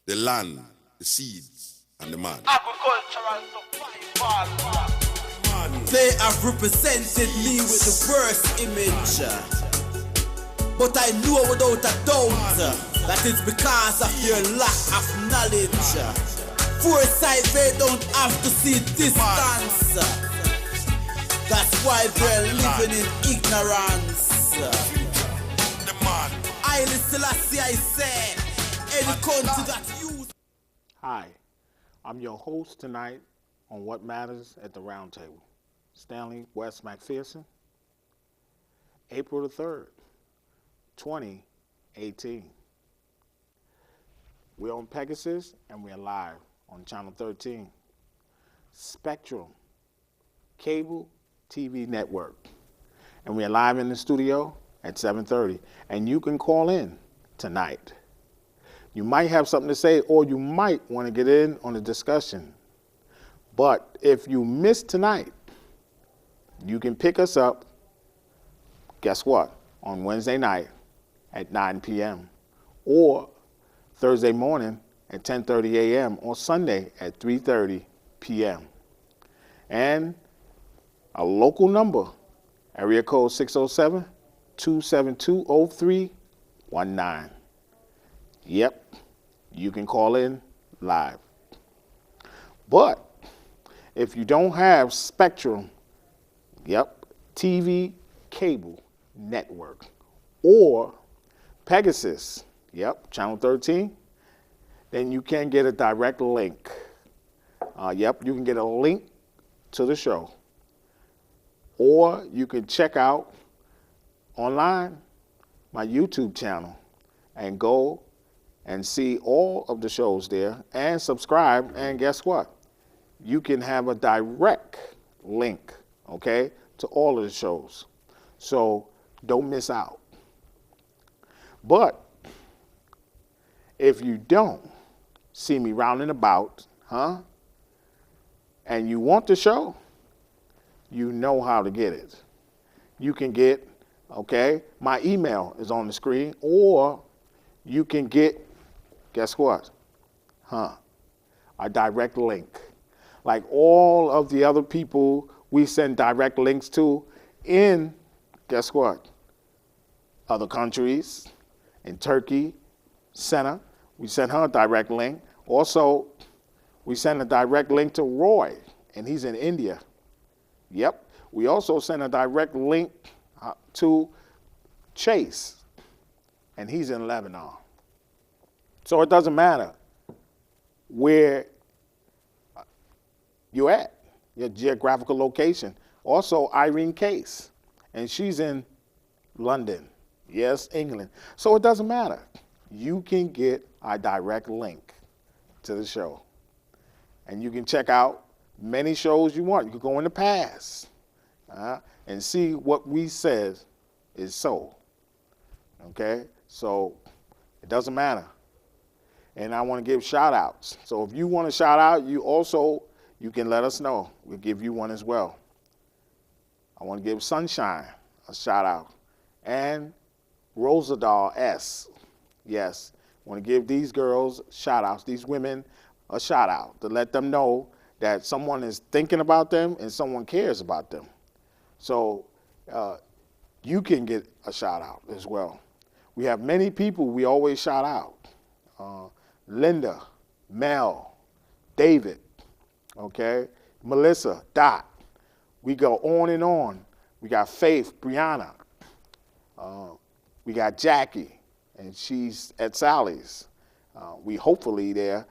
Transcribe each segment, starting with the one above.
the land, the seeds, and the man. Agricultural survival. They have represented me with the worst image, but I know without a doubt that it's because of your lack of knowledge. Foresight, they don't have to see distance. That's why they're living in ignorance. I Selassie, I say, any country that use. Hi, I'm your host tonight on What Matters at the Roundtable. Stanley, West McPherson, April the 3rd, 2018. We're on Pegasus and we're live on Channel 13. Spectrum Cable TV Network. And we're live in the studio at 7:30. And you can call in tonight. You might have something to say, or you might want to get in on a discussion. But if you miss tonight, you can pick us up, guess what, on Wednesday night at 9 p.m. or Thursday morning at 10:30 a.m. or Sunday at 3:30 p.m. And a local number, area code 607-272-0319. Yep, you can call in live. But if you don't have Spectrum, TV cable network, or Pegasus, Channel 13, then you can get a direct link. You can get a link to the show. Or you can check out online my YouTube channel and go and see all of the shows there and subscribe, and guess what? You can have a direct link, okay, to all of the shows. So don't miss out. But if you don't see me rounding about, and you want the show, you know how to get it. You can get, my email is on the screen, or you can get, guess what? A direct link. Like all of the other people we send direct links to in, guess what? Other countries, in Turkey, Senna, we sent her a direct link. Also, we sent a direct link to Roy, and he's in India. Yep. We also sent a direct link to Chase, and he's in Lebanon. So it doesn't matter where you're at, your geographical location. Also, Irene Case, and she's in London, yes, England. So it doesn't matter. You can get a direct link to the show. And you can check out many shows you want. You can go in the past and see what we said is so. Okay? So it doesn't matter. And I want to give shout outs. So if you want to shout out, you can let us know. We'll give you one as well. I want to give Sunshine a shout out. And Rosiedoll.s. Yes. I want to give these girls shout outs, these women a shout out, to let them know that someone is thinking about them and someone cares about them. So you can get a shout out as well. We have many people we always shout out. Linda, Mel, David, Melissa, Dot. We go on and on. We got Faith, Brieanna. We got Jackie, and she's at Sally's. We hopefully there.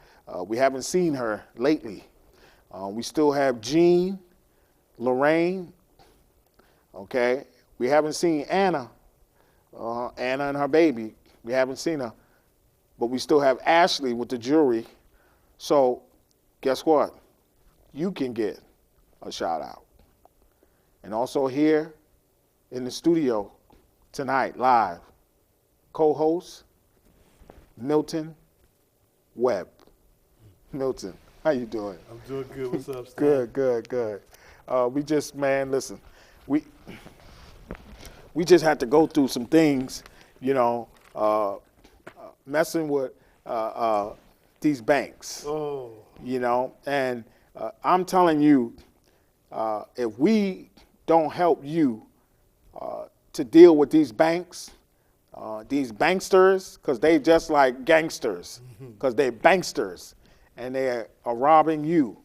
We haven't seen her lately. We still have Jean, Lorraine. We haven't seen Anna. Anna and her baby. We haven't seen her. But we still have Ashley with the jewelry. So guess what? You can get a shout out. And also here in the studio tonight, live, co-host Milton, Webb. Milton, how you doing? I'm doing good. What's up, Steph? Good. Listen, we just had to go through some things, messing with these banks. Oh. You know, and I'm telling you, if we don't help you to deal with these banks, these banksters, because they just like gangsters, because they're banksters, and they are robbing you.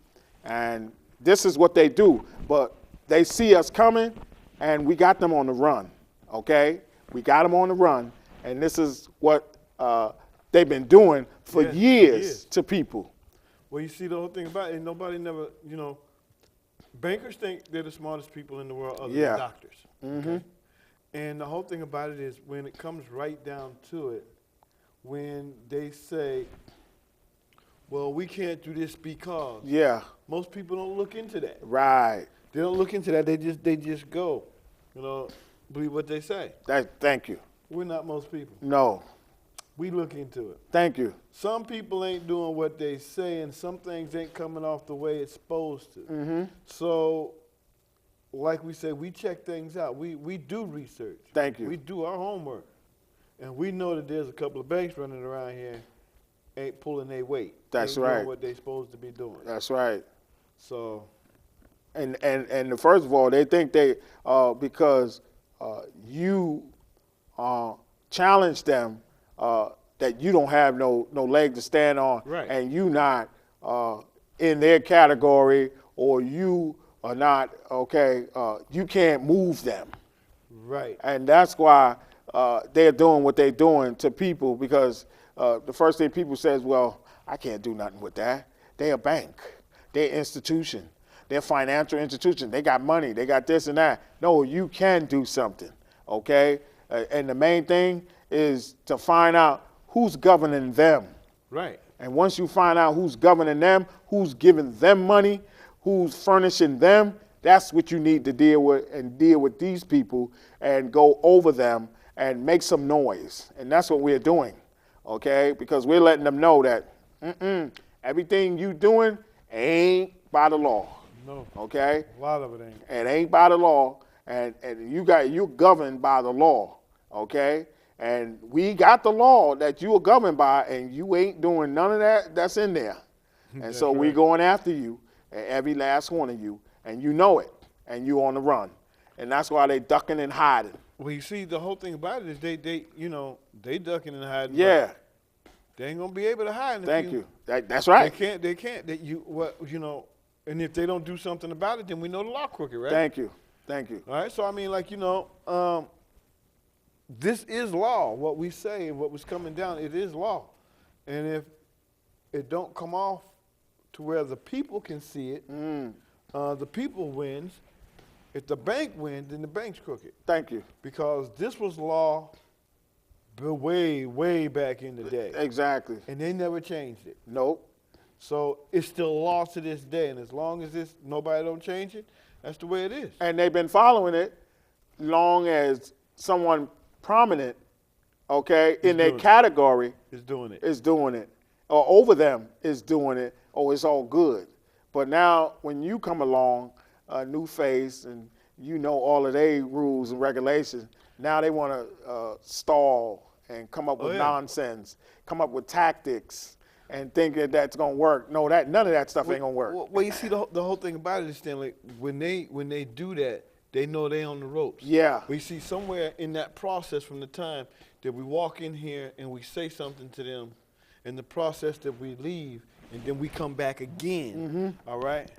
And this is what they do. But they see us coming, and we got them on the run, okay? We got them on the run, and this is what they've been doing for years to people. Well, you see, the whole thing about it, nobody never, bankers think they're the smartest people in the world other than doctors. Okay? And the whole thing about it is when it comes right down to it, when they say, well, we can't do this because. Yeah. Most people don't look into that. Right. They don't look into that. They just go, believe what they say. Thank you. We're not most people. No. We look into it. Thank you. Some people ain't doing what they say, and some things ain't coming off the way it's supposed to. So, like we said, we check things out. We do research. Thank you. We do our homework. And we know that there's a couple of banks running around here ain't pulling their weight. That's ain't right. doing what they supposed to be doing. That's right. So. And first of all, they think they, because you challenge them, that you don't have no leg to stand on, Right. and you not in their category, or you are not, you can't move them. Right. And that's why they're doing what they're doing to people, because the first thing people say is, well, I can't do nothing with that. They're a bank. They're an institution. They're a financial institution. They got money. They got this and that. No, you can do something, okay? And the main thing is to find out who's governing them. Right. And once you find out who's governing them, who's giving them money, who's furnishing them, that's what you need to deal with, and deal with these people and go over them and make some noise. And that's what we're doing, okay? Because we're letting them know that everything you doing ain't by the law. No. Okay? A lot of it ain't. It ain't by the law, and you're governed by the law, okay? And we got the law that you are governed by, and you ain't doing none of that that's in there. And so we going after you, every last one of you, and you know it, and you on the run. And that's why they ducking and hiding. Well, you see, the whole thing about it is they ducking and hiding. Yeah. They ain't gonna be able to hide. Thank you. That's right. They can't. And if they don't do something about it, then we know the law crooked, right? Thank you. Thank you. All right. So I mean, this is law. What we say and what was coming down, it is law. And if it don't come off to where the people can see it, the people wins. If the bank wins, then the bank's crooked. Thank you. Because this was law way, way back in the day. Exactly. And they never changed it. Nope. So it's still law to this day. And as long as nobody don't change it, that's the way it is. And they've been following it long as someone prominent, in their category is doing it. Or over them is doing it. Oh, it's all good. But now when you come along, a new face, and you know all of their rules and regulations, now they want to stall and come up with nonsense, come up with tactics, and think that that's going to work. No, none of that stuff ain't going to work. Well, you see, the whole thing about it is, Stanley, when they do that, they know they on the ropes. Yeah. We see somewhere in that process from the time that we walk in here and we say something to them, and the process that we leave, and then we come back again, all right?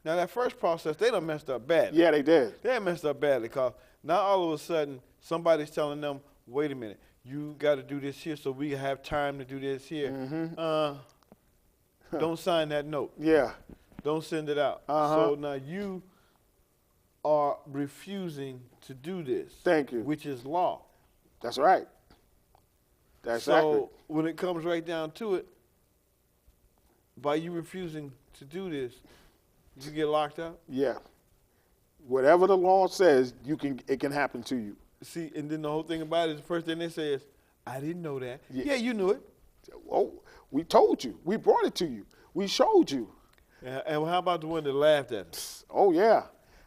Now, that first process, they done messed up badly. Yeah, they did. They messed up badly because now all of a sudden somebody's telling them, wait a minute, you got to do this here so we have time to do this here. Don't sign that note. Yeah. Don't send it out. So now you are refusing to do this. Thank you. Which is law. That's right. That's so accurate. When it comes right down to it, by you refusing to do this, you get locked out? Yeah. Whatever the law says, it can happen to you. See, and then the whole thing about it is the first thing they say is, I didn't know that. Yeah, you knew it. Oh, we told you. We brought it to you. We showed you. And how about the one that laughed at us? Oh, yeah.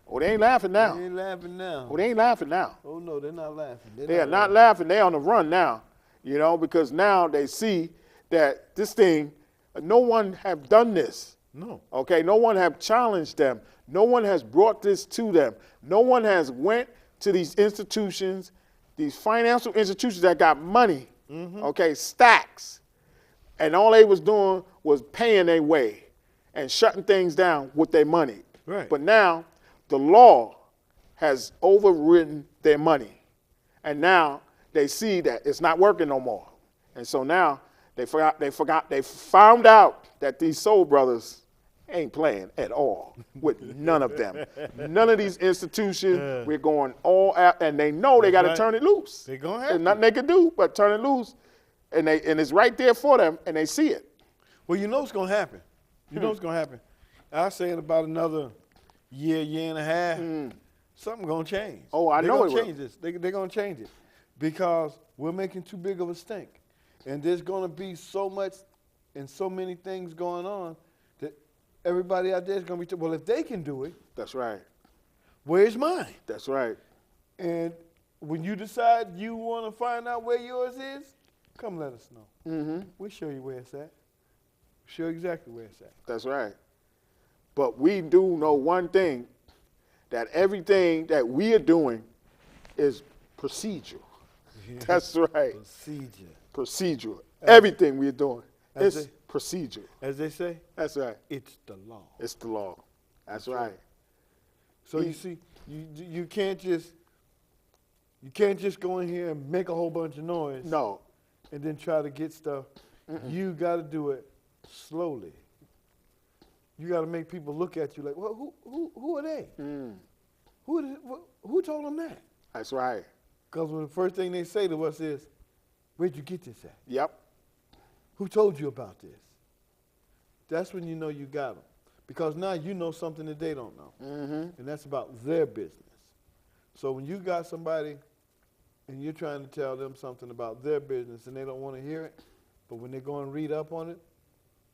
Oh, they ain't laughing now. They ain't laughing now. Oh, they ain't laughing now. Oh, no, they're not laughing. They are not laughing. They're on the run now, because now they see that this thing No one have done this. No. Okay, no one have challenged them. No one has brought this to them. No one has went to these institutions, these financial institutions that got money, okay, stacks, and all they was doing was paying their way and shutting things down with their money. Right. But now the law has overridden their money, and now they see that it's not working no more, and so now they found out that these soul brothers ain't playing at all with none of them. None of these institutions, we're going all out, and they know they got to turn it loose. They're going to have There's to. nothing they can do but turn it loose, and it's right there for them, and they see it. Well, you know what's going to happen. You know what's going to happen. I say in about another year and a half, something going to change. Oh, I know it will. They're going to change this. They're going to change it because we're making too big of a stink. And there's going to be so much and so many things going on that everybody out there is going to be, well, if they can do it, That's right. where's mine? That's right. And when you decide you want to find out where yours is, come let us know. We'll show you where it's at. Show you exactly where it's at. That's right. But we do know one thing, that everything that we are doing is procedural. That's right. Procedural. Everything we're doing is procedural. As they say, That's right. it's the law. It's the law. That's right. So you see, you can't just go in here and make a whole bunch of noise. No. And then try to get stuff. You got to do it slowly. You got to make people look at you like, well, who are they? Who told them that? That's right. Because the first thing they say to us is, where'd you get this at? Yep. Who told you about this? That's when you know you got them. Because now you know something that they don't know. And that's about their business. So when you got somebody and you're trying to tell them something about their business and they don't want to hear it, but when they go and read up on it,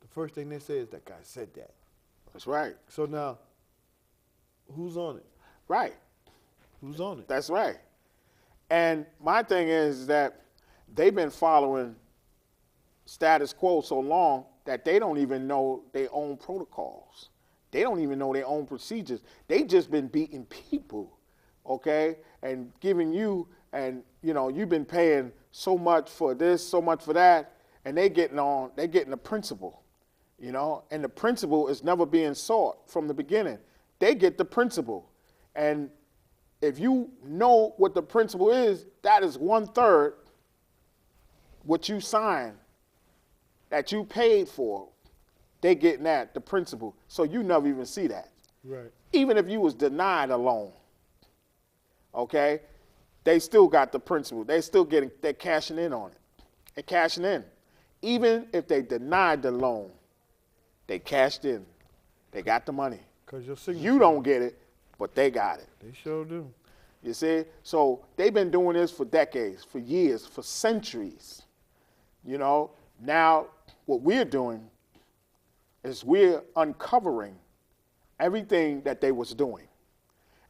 the first thing they say is, that guy said that. That's right. So now, who's on it? Right. Who's on it? That's right. And my thing is that they've been following status quo so long that they don't even know their own protocols. They don't even know their own procedures. They just been beating people, okay, and giving you, and you've been paying so much for this, so much for that, and they're getting the principle, and the principle is never being sought from the beginning. They get the principle, and if you know what the principle is, that is 1/3 what you signed, that you paid for. They getting that, the principle. So you never even see that. Right. Even if you was denied a loan, okay, they still got the principle. They're cashing in on it. They're cashing in. Even if they denied the loan, they cashed in. They got the money. 'Cause your signature. You don't get it, but they got it. They sure do. You see? So they've been doing this for decades, for years, for centuries. Now what we're doing is we're uncovering everything that they was doing.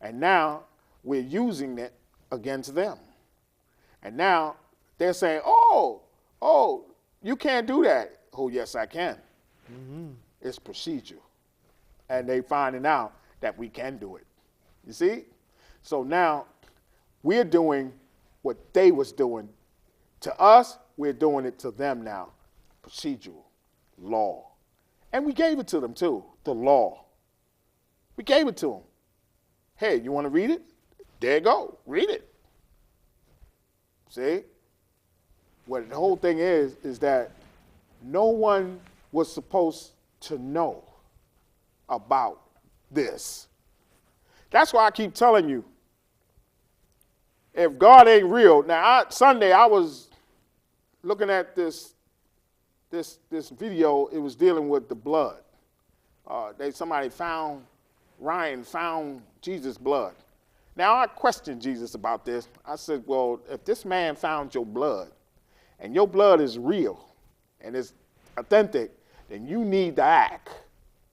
And now we're using it against them. And now they're saying, oh, you can't do that. Oh, yes, I can. It's procedure. And they finding out that we can do it. You see? So now we're doing what they was doing to us. We're doing it to them now. Procedural, law. And we gave it to them too, the law. We gave it to them. Hey, you want to read it? There you go, read it. See? What the whole thing is that no one was supposed to know about this. That's why I keep telling you, if God ain't real. Now, Sunday I was looking at this video. It was dealing with the blood. Ryan found Jesus' blood. Now, I questioned Jesus about this. I said, well, if this man found your blood, and your blood is real, and it's authentic, then you need to act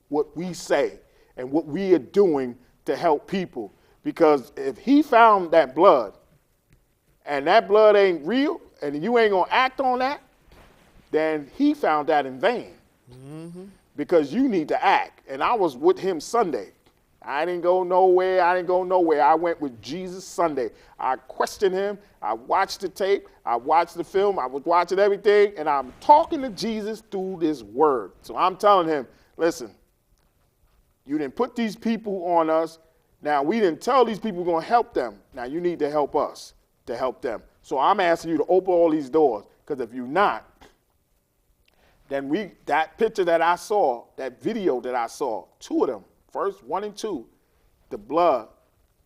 what we say and what we are doing to help people. Because if he found that blood, and that blood ain't real, and you ain't going to act on that, then he found that in vain. because you need to act. And I was with him Sunday. I didn't go nowhere. I went with Jesus Sunday. I questioned him. I watched the tape. I watched the film. I was watching everything. And I'm talking to Jesus through this word. So I'm telling him, listen, you didn't put these people on us. Now, we didn't tell these people we're going to help them. Now, you need to help us to help them. So I'm asking you to open all these doors. Because if you're not, then that picture that I saw, that video that I saw, 2 of them, first 1 and 2, the blood,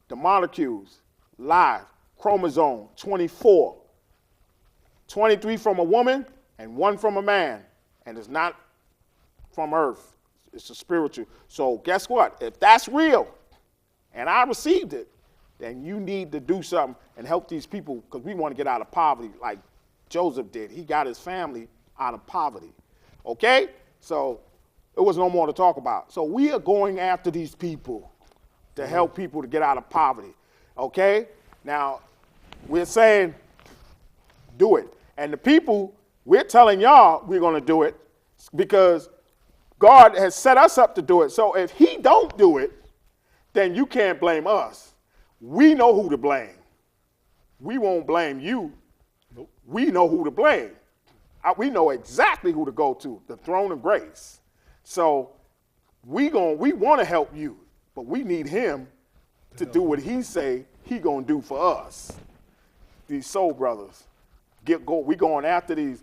the molecules, live, chromosome 24, 23 from a woman and 1 from a man. And it's not from earth. It's a spiritual. So guess what? If that's real, and I received it, then you need to do something and help these people because we want to get out of poverty like Joseph did. He got his family out of poverty. Okay? So it was no more to talk about. So we are going after these people to help people to get out of poverty. Okay? Now, we're saying do it. And the people, we're telling y'all we're going to do it because God has set us up to do it. So if he don't do it, then you can't blame us. We know who to blame. We won't blame you. Nope. We know who to blame. We know exactly who to go to, the throne of grace. So we want to help you, but we need him to do what he say he going to do for us. These soul brothers, we going after these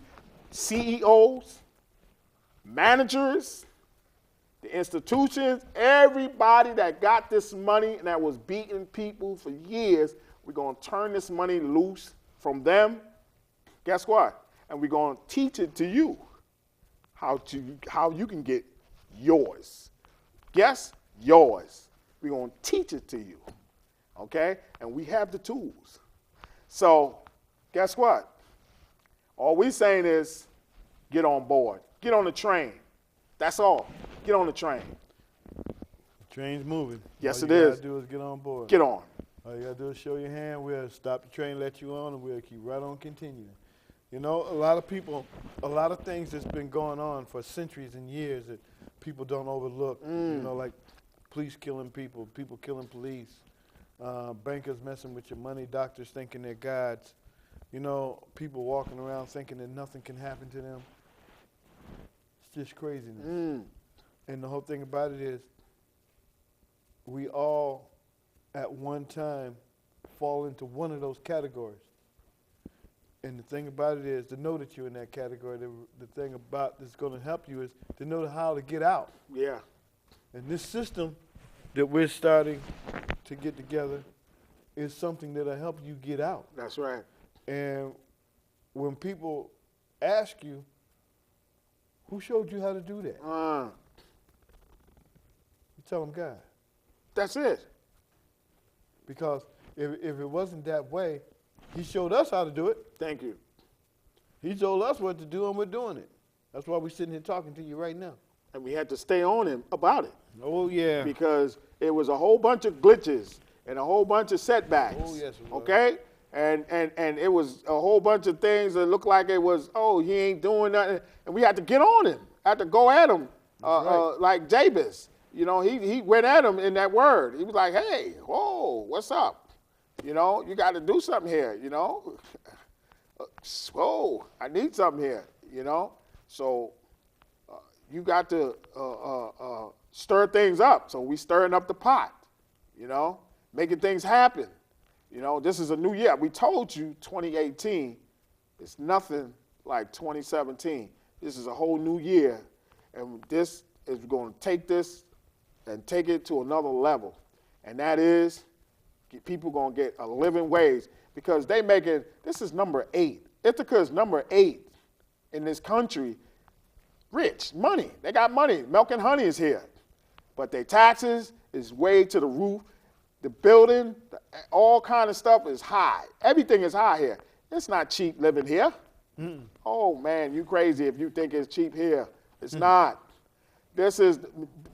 CEOs, managers, the institutions, everybody that got this money and that was beating people for years, we're going to turn this money loose from them. Guess what? And we're going to teach it to you how you can get yours. Yes, yours. We're going to teach it to you. Okay? And we have the tools. So guess what? All we're saying is get on board. Get on the train. That's all. Get on the train. The train's moving. Yes, all it is. All you got to do is get on board. Get on. All you got to do is show your hand. We'll stop the train, let you on, and we'll keep right on continuing. You know, a lot of people, a lot of things that's been going on for centuries and years that people don't overlook. You know, like police killing people, people killing police, bankers messing with your money, doctors thinking they're gods. You know, people walking around thinking that nothing can happen to them. It's just craziness. And the whole thing about it is we all at one time fall into one of those categories. And the thing about it is to know that you're in that category, the thing about that's going to help you is to know how to get out. Yeah. And this system that we're starting to get together is something that'll help you get out. That's right. And when people ask you, who showed you how to do that? You tell them God. That's it. Because if it wasn't that way, he showed us how to do it. Thank you. He told us what to do, and we're doing it. That's why we're sitting here talking to you right now. And we had to stay on him about it. Oh, yeah. Because it was a whole bunch of glitches and a whole bunch of setbacks. Oh, yes, it was. Okay? And it was a whole bunch of things that looked like it was, oh, he ain't doing nothing. And we had to get on him. Had to go at him right. like Jabez. You know, he went at him in that word. He was like, hey, whoa, what's up? You know, you got to do something here, you know. Whoa, I need something here, you know. So you got to stir things up. So we stirring up the pot, you know, making things happen. You know, this is a new year. We told you 2018 is nothing like 2017. This is a whole new year. And this is going to take this and take it to another level. And that is people going to get a living wage because they making, this is number 8. Ithaca is number 8 in this country. Rich, money. They got money. Milk and honey is here. But their taxes is way to the roof. The building, all kind of stuff is high. Everything is high here. It's not cheap living here. Oh, man, you crazy if you think it's cheap here. It's not. This is,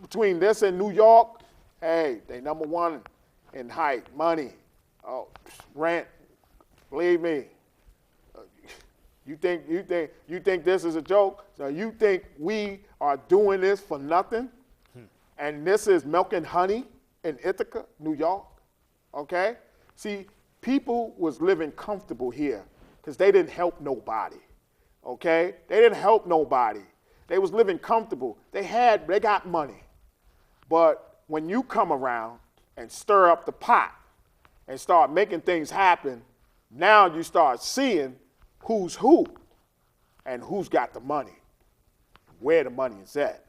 between this and New York, hey, they number 1 in height, money, rent. Believe me, You think this is a joke? So you think we are doing this for nothing? And this is milk and honey in Ithaca, New York, okay? See, people was living comfortable here because they didn't help nobody, okay? They didn't help nobody. They was living comfortable. They got money. But when you come around and stir up the pot and start making things happen, now you start seeing who's who and who's got the money, where the money is at,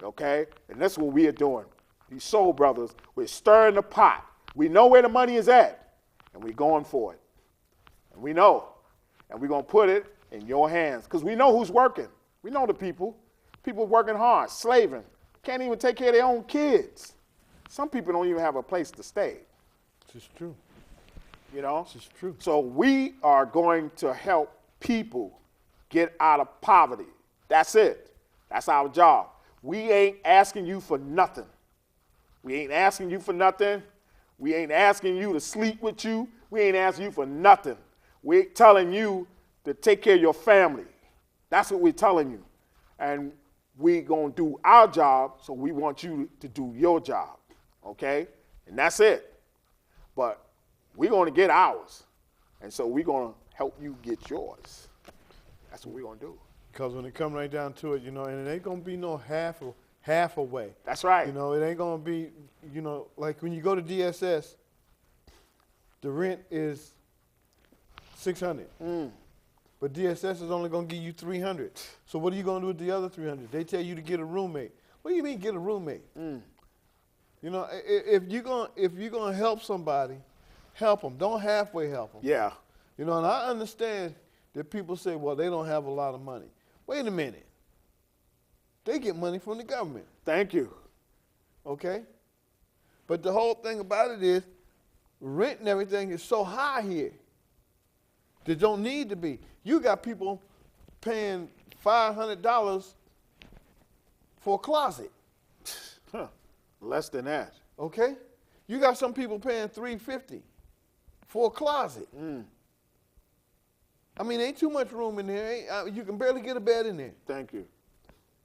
okay? And that's what we are doing. These soul brothers, we're stirring the pot. We know where the money is at, and we're going for it. And we know, and we're going to put it in your hands because we know who's working. We know the people. People working hard, slaving, can't even take care of their own kids. Some people don't even have a place to stay. This is true. You know? This is true. So we are going to help people get out of poverty. That's it. That's our job. We ain't asking you for nothing. We ain't asking you for nothing. We ain't asking you to sleep with you. We ain't asking you for nothing. We're telling you to take care of your family. That's what we're telling you. And we're going to do our job, so we want you to do your job, okay? And that's it. But we're going to get ours. And so we're going to help you get yours. That's what we're going to do. Because when it comes right down to it, and it ain't going to be no half away. That's right. It ain't going to be, like when you go to DSS, the rent is $600. But DSS is only going to give you $300. So what are you going to do with the other $300? They tell you to get a roommate. What do you mean get a roommate? If you're going to help somebody, help them. Don't halfway help them. Yeah. And I understand that people say, well, they don't have a lot of money. Wait a minute. They get money from the government. Thank you. Okay? But the whole thing about it is rent and everything is so high here that don't need to be. You got people paying $500 for a closet. Less than that. Okay? You got some people paying $350 for a closet. I mean, ain't too much room in there. You can barely get a bed in there. Thank you.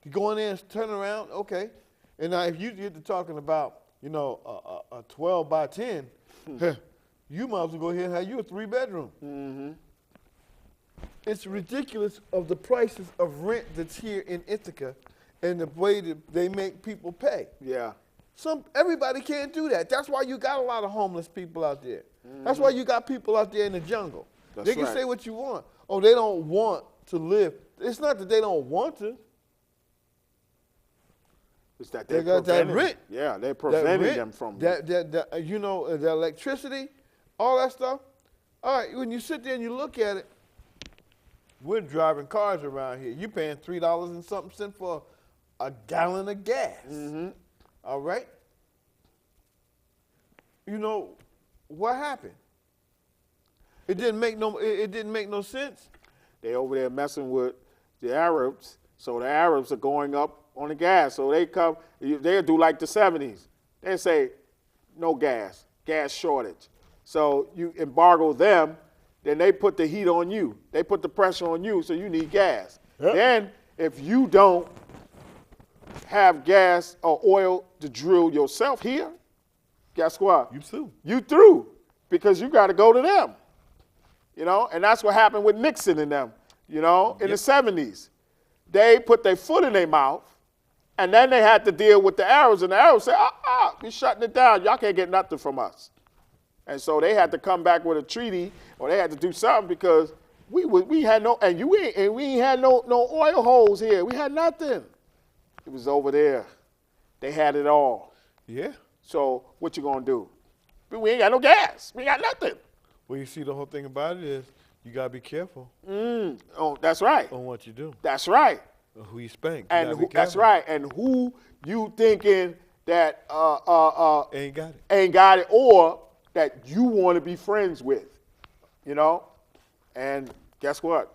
You go in there and turn around, okay. And now if you get to talking about, a 12 by 10, you might as well go ahead and have you a 3-bedroom. It's ridiculous of the prices of rent that's here in Ithaca and the way that they make people pay. Yeah. Everybody can't do that. That's why you got a lot of homeless people out there. That's why you got people out there in the jungle. They can say what you want. Oh, they don't want to live. It's not that they don't want to. It's that they got that rent. Yeah, they're preventing them from the electricity, all that stuff. All right, when you sit there and you look at it, we're driving cars around here. You're paying $3 and something for a gallon of gas. All right? What happened? It didn't make no sense. They over there messing with the Arabs, so the Arabs are going up on the gas. So they'll do like the 70s. They say, no gas shortage. So you embargo them, then they put the heat on you. They put the pressure on you, so you need gas. Yep. Then if you don't have gas or oil to drill yourself here, guess what? You through. You through, because you got to go to them. And that's what happened with Nixon and them, in the 70s. They put their foot in their mouth, and then they had to deal with the Arabs, and the Arabs said, we're shutting it down. Y'all can't get nothing from us. And so they had to come back with a treaty, or they had to do something because we had no, and we ain't had no oil holes here. We had nothing. It was over there. They had it all. Yeah. So what you gonna do? We ain't got no gas. We ain't got nothing. Well, you see, the whole thing about it is you gotta be careful. Oh, that's right. On what you do. That's right. Or who you spank. That's right. And who you thinking that ain't got it. Ain't got it, or that you want to be friends with, And guess what?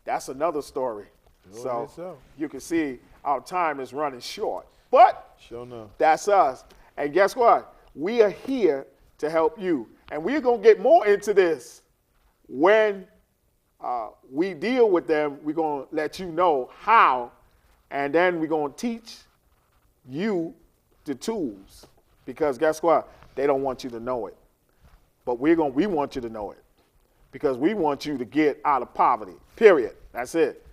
That's another story. So you can see our time is running short. But sure enough, that's us. And guess what? We are here to help you. And we're going to get more into this when we deal with them, we're going to let you know how, and then we're going to teach you the tools. Because guess what? They don't want you to know it. But we want you to know it. Because we want you to get out of poverty, period. That's it.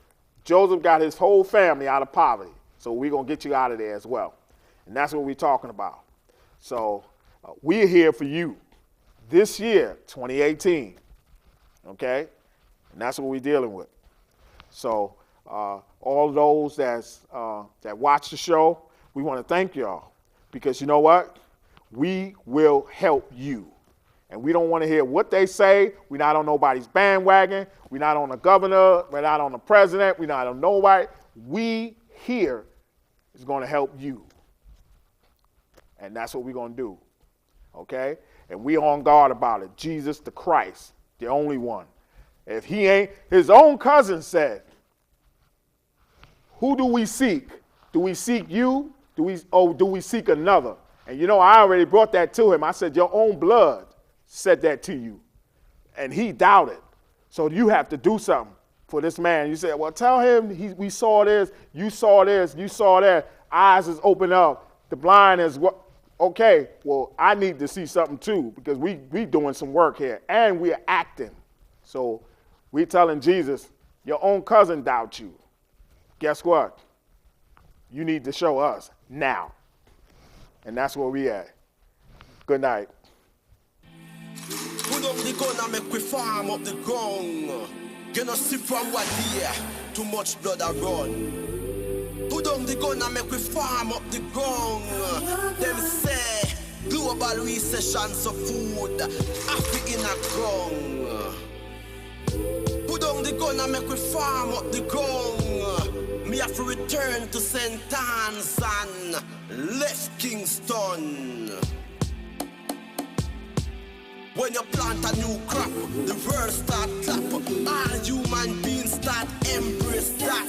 Joseph got his whole family out of poverty. So we're going to get you out of there as well. And that's what we're talking about. So we're here for you this year, 2018. Okay? And that's what we're dealing with. So all those that watch the show, we want to thank y'all. Because you know what? We will help you. And we don't want to hear what they say. We're not on nobody's bandwagon. We're not on the governor. We're not on the president. We're not on nobody. We here is going to help you. And that's what we're going to do. Okay? And we on guard about it. Jesus the Christ, the only one. If he ain't, his own cousin said, who do we seek? Do we seek you? Do we seek another? And you know, I already brought that to him. I said, your own blood said that to you. And he doubted. So you have to do something for this man. You said, well, tell him we saw this, you saw that. Eyes is open up. The blind is what? Okay, well, I need to see something too, because we doing some work here and we're acting. So we telling Jesus, your own cousin doubts you. Guess what? You need to show us now. And that's where we at. Good night. Put up the gun and make we farm up the ground. Gonna see from what year, too much blood a run. Put down the gun and make we farm up the ground. Them say global recession so food Africa in a ground. Put down the gun and make we farm up the ground. Me have to return to St. Anne's and left Kingston. When you plant a new crop, the world start clap. All human beings start embrace that.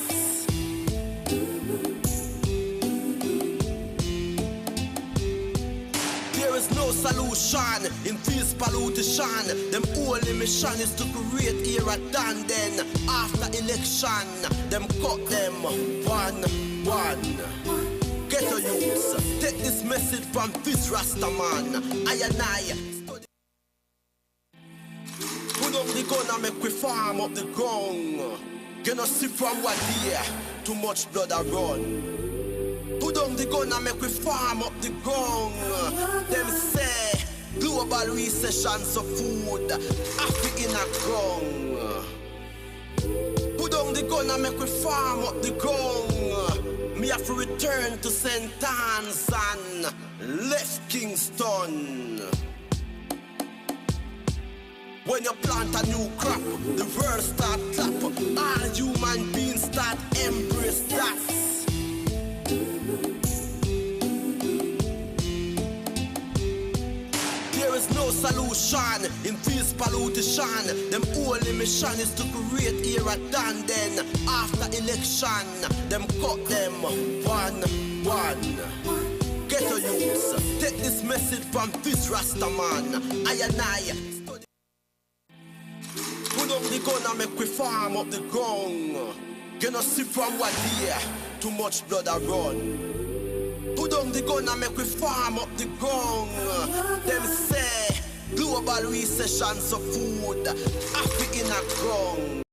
There is no solution in this pollution. Them only mission is to create era done. Then after election, them cut them one. Get a youth, take this message from this Rasta man. I and I. Put up the gun and make we farm up the ground. Gonna see from what year, too much blood a run. Put up the gun and make we farm up the ground. Them say global recession so food Africa in a ground. Put down the gun and make we farm up the ground. Me have to return to St. Anne's and left Kingston. When you plant a new crop, the world start clap. All human beings start embrace that. There is no solution in this pollution. Them only mission is to create era done. Then after election, them cut them one. Get a youth, take this message from this Rasta man. I and I. Put up the gun and make we farm up the ground. Gonna see from what year, too much blood a run. Put down the gun and make we farm up the ground. Them say global recession so food Africa in a ground.